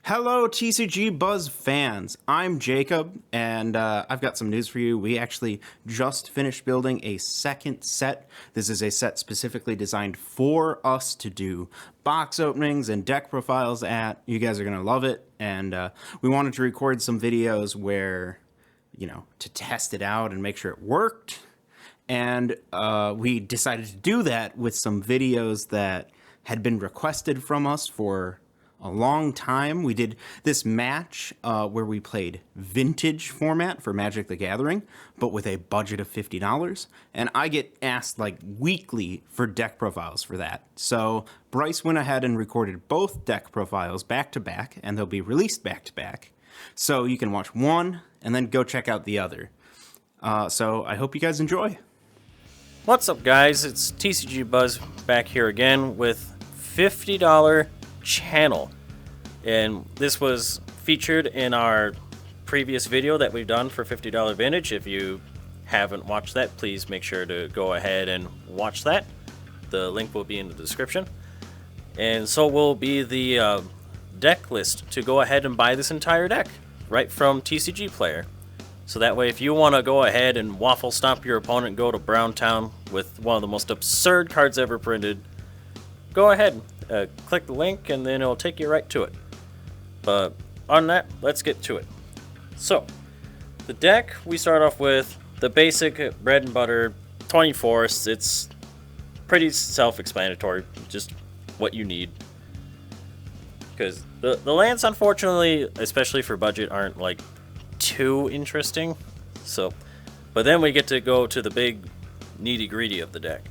Hello, TCG Buzz fans. I'm Jacob, and I've got some news for you. We actually just finished building a second set. This is a set specifically designed for us to do box openings and deck profiles at. You guys are going to love it, and we wanted to record some videos where, to test it out and make sure it worked. And we decided to do that with some videos that had been requested from us for a long time. We did this match where we played vintage format for Magic the Gathering, but with a budget of $50. And I get asked like weekly for deck profiles for that. So Bryce went ahead and recorded both deck profiles back to back, and they'll be released back to back. So you can watch one and then go check out the other. So I hope you guys enjoy. What's up, guys? It's TCG Buzz back here again with $50 Channel, and this was featured in our previous video that we've done for $50 Vintage. If you haven't watched that, please make sure to go ahead and watch that. The link will be in the description, and so will be the deck list to go ahead and buy this entire deck right from TCG Player. So that way, if you want to go ahead and waffle stomp your opponent, go to Browntown with one of the most absurd cards ever printed, go ahead, click the link, and then it'll take you right to it. But on that, let's get to it. So, the deck, we start off with the basic bread and butter 24th. It's pretty self-explanatory, just what you need. Because the lands, unfortunately, especially for budget, aren't like too interesting. But then we get to go to the big nitty-gritty of the deck.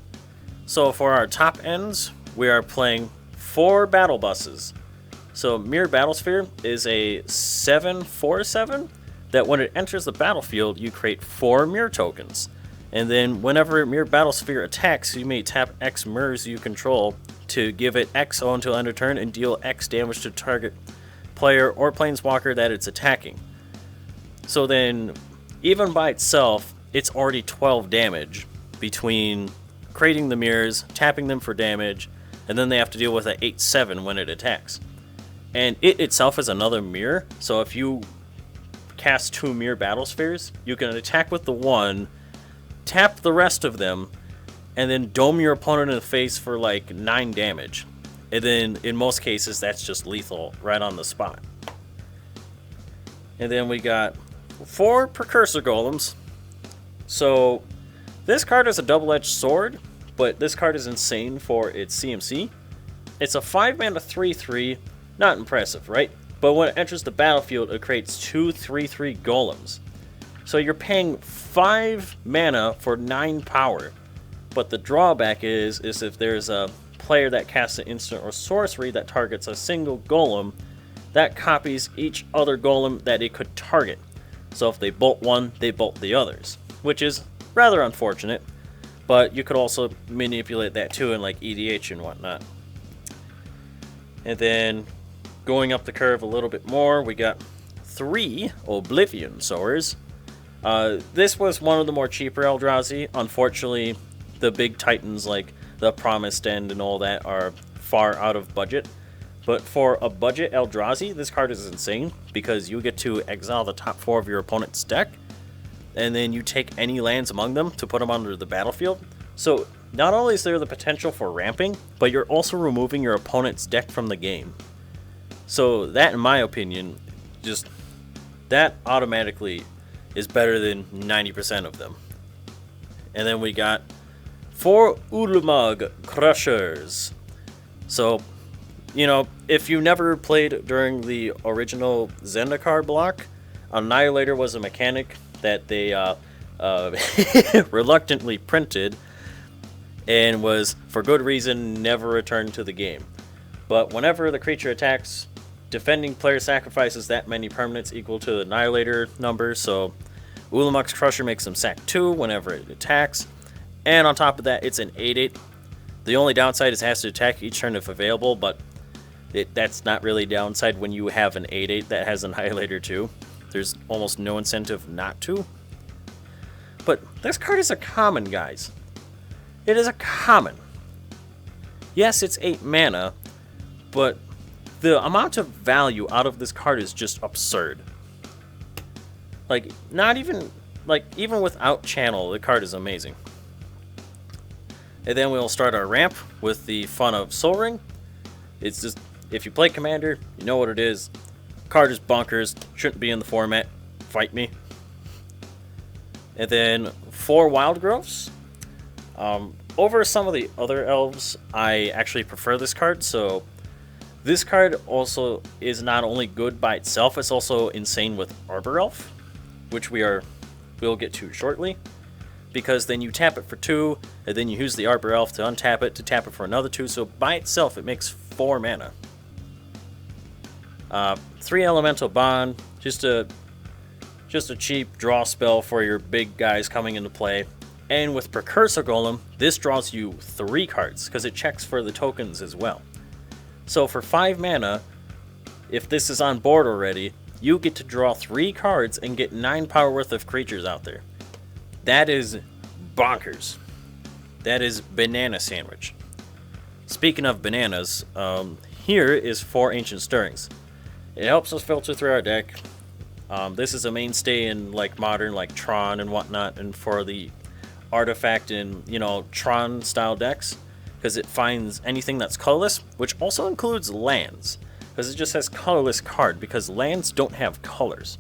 So for our top ends, we are playing 4 battle buses. So Mirror Battlesphere is a 7/4/7 that when it enters the battlefield, you create 4 mirror tokens. And then whenever Mirror Battlesphere attacks, you may tap X mirrors you control to give it X until end of turn and deal X damage to target player or planeswalker that it's attacking. So then, even by itself, it's already 12 damage between creating the mirrors, tapping them for damage, and then they have to deal with an 8/7 when it attacks. And it itself is another mirror, so if you cast 2 Mirror Battlespheres, you can attack with the one, tap the rest of them, and then dome your opponent in the face for like 9 damage. And then, in most cases, that's just lethal right on the spot. And then we got 4 Precursor Golems. So this card is a double-edged sword, but this card is insane for its CMC. It's a 5-mana 3/3, not impressive, right? But when it enters the battlefield, it creates 2 3/3 golems. So you're paying 5 mana for 9 power. But the drawback is if there's a player that casts an instant or sorcery that targets a single golem, that copies each other golem that it could target. So if they bolt one, they bolt the others, which is rather unfortunate, but you could also manipulate that too in like EDH and whatnot. And then going up the curve a little bit more, we got 3 Oblivion Sowers. This was one of the more cheaper Eldrazi. Unfortunately, the big titans like the Promised End and all that are far out of budget. But for a budget Eldrazi, this card is insane because you get to exile the top 4 of your opponent's deck, and then you take any lands among them to put them onto the battlefield. So not only is there the potential for ramping, but you're also removing your opponent's deck from the game. So that, in my opinion, just that automatically is better than 90% of them. And then we got 4 Ulamog Crushers. So, if you never played during the original Zendikar block, Annihilator was a mechanic that they reluctantly printed and was, for good reason, never returned to the game. But whenever the creature attacks, defending player sacrifices that many permanents equal to the Annihilator number, so Ulamog's Crusher makes them sack 2 whenever it attacks, and on top of that, it's an 8/8. The only downside is it has to attack each turn if available, but that's not really a downside when you have an 8/8 that has Annihilator too. There's almost no incentive not to. But this card is a common, guys. It is a common. Yes, it's 8 mana, but the amount of value out of this card is just absurd. Like, not even, like, even without Channel, the card is amazing. And then we'll start our ramp with the fun of Soul Ring. It's just, if you play Commander, you know what it is. Card is bonkers, shouldn't be in the format. Fight me. And then 4 Wild Growths. Over some of the other elves, I actually prefer this card, so this card also is not only good by itself, it's also insane with Arbor Elf, which we'll get to shortly, because then you tap it for 2, and then you use the Arbor Elf to untap it, to tap it for another 2, so by itself it makes 4 mana. 3 Elemental Bond, just a cheap draw spell for your big guys coming into play. And with Precursor Golem, this draws you 3 cards, because it checks for the tokens as well. So for 5 mana, if this is on board already, you get to draw 3 cards and get 9 power worth of creatures out there. That is bonkers. That is banana sandwich. Speaking of bananas, here is 4 Ancient Stirrings. It helps us filter through our deck. This is a mainstay in like modern, like Tron and whatnot, and for the artifact in, you know, Tron style decks, because it finds anything that's colorless, which also includes lands, because it just has colorless card, because lands don't have colors.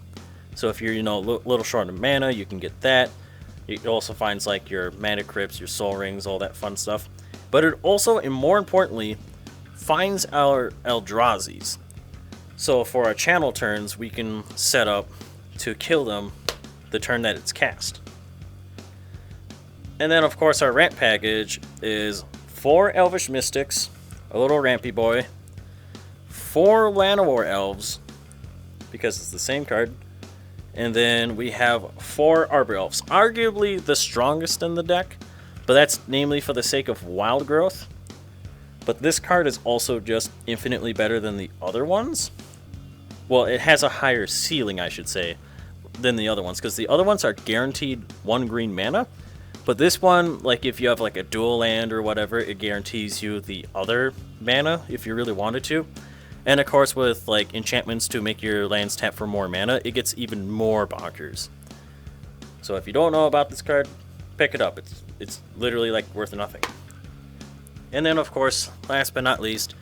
So if you're, you know, a little short of mana, you can get that. It also finds like your mana crypts, your soul rings, all that fun stuff. But it also, and more importantly, finds our Eldrazi's. So for our channel turns, we can set up to kill them the turn that it's cast. And then, of course, our ramp package is 4 Elvish Mystics, a little rampy boy, 4 Llanowar Elves, because it's the same card, and then we have 4 Arbor Elves, arguably the strongest in the deck, but that's namely for the sake of Wild Growth. But this card is also just infinitely better than the other ones. Well, it has a higher ceiling, I should say, than the other ones, because the other ones are guaranteed 1 green mana. But this one, like if you have like a dual land or whatever, it guarantees you the other mana if you really wanted to. And of course with like enchantments to make your lands tap for more mana, it gets even more bonkers. So if you don't know about this card, pick it up. It's literally like worth nothing. And then of course, last but not least,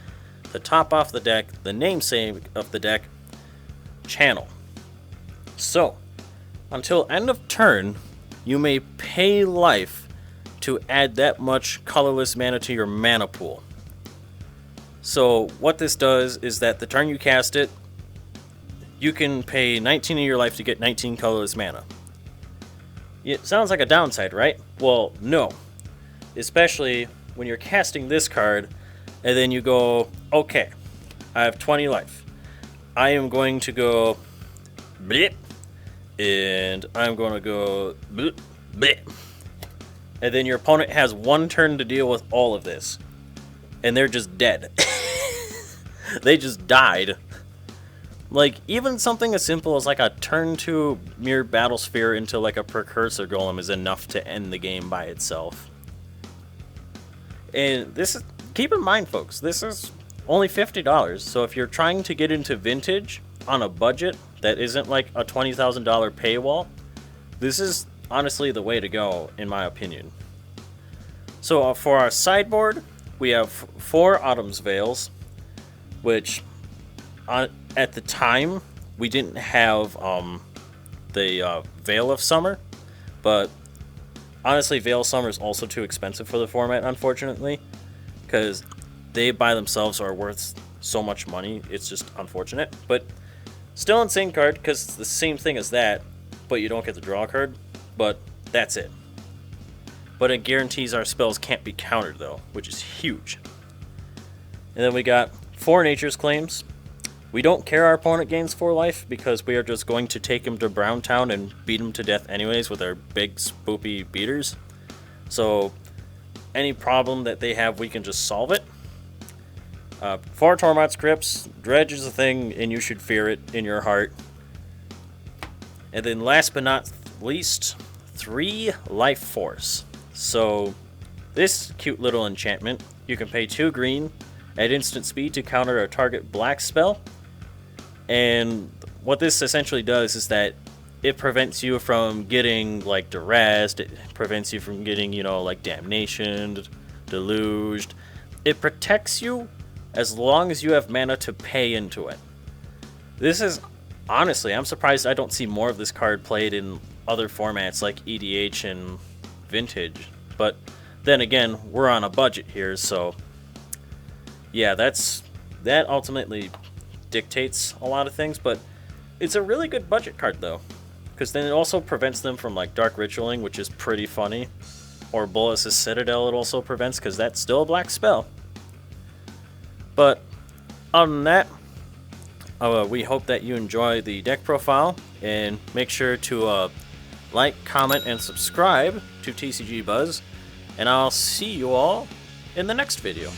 the top off the deck, the namesake of the deck, Channel. So, until end of turn, you may pay life to add that much colorless mana to your mana pool. So what this does is that the turn you cast it, you can pay 19 of your life to get 19 colorless mana. It sounds like a downside, right? Well, no. Especially when you're casting this card, and then you go, okay, I have 20 life. I am going to go blip, and I'm going to go blip, blip. And then your opponent has 1 turn to deal with all of this. And they're just dead. They just died. Like, even something as simple as like a turn 2 Mirror Battlesphere into like a Precursor Golem is enough to end the game by itself. And this is, keep in mind folks, this is only $50. So if you're trying to get into Vintage on a budget that isn't like a $20,000 paywall, this is honestly the way to go in my opinion. So for our sideboard, we have 4 Autumn's Veils, which at the time we didn't have the Veil of Summer, but honestly Veil of Summer is also too expensive for the format, unfortunately, because they by themselves are worth so much money. It's just unfortunate, but still insane card because it's the same thing as that, but you don't get the draw card, but that's it. But it guarantees our spells can't be countered though, which is huge. And then we got 4 Nature's Claims. We don't care our opponent gains 4 life because we are just going to take him to Browntown and beat him to death anyways with our big spoopy beaters. So any problem that they have, we can just solve it. 4 Tormod's Crypts. Dredge is a thing and you should fear it in your heart. And then last but not least, 3 Life Force. So this cute little enchantment, you can pay 2 green at instant speed to counter a target black spell. And what this essentially does is that it prevents you from getting like duressed, it prevents you from getting, you know, like damnation, deluged. It protects you as long as you have mana to pay into it. This is, honestly, I'm surprised I don't see more of this card played in other formats like EDH and Vintage. But then again, we're on a budget here, so yeah, that ultimately dictates a lot of things. But it's a really good budget card though, because then it also prevents them from like Dark Ritualing, which is pretty funny, or Bolas's Citadel it also prevents, because that's still a black spell. But other than that, we hope that you enjoy the deck profile, and make sure to like, comment, and subscribe to TCG Buzz, and I'll see you all in the next video.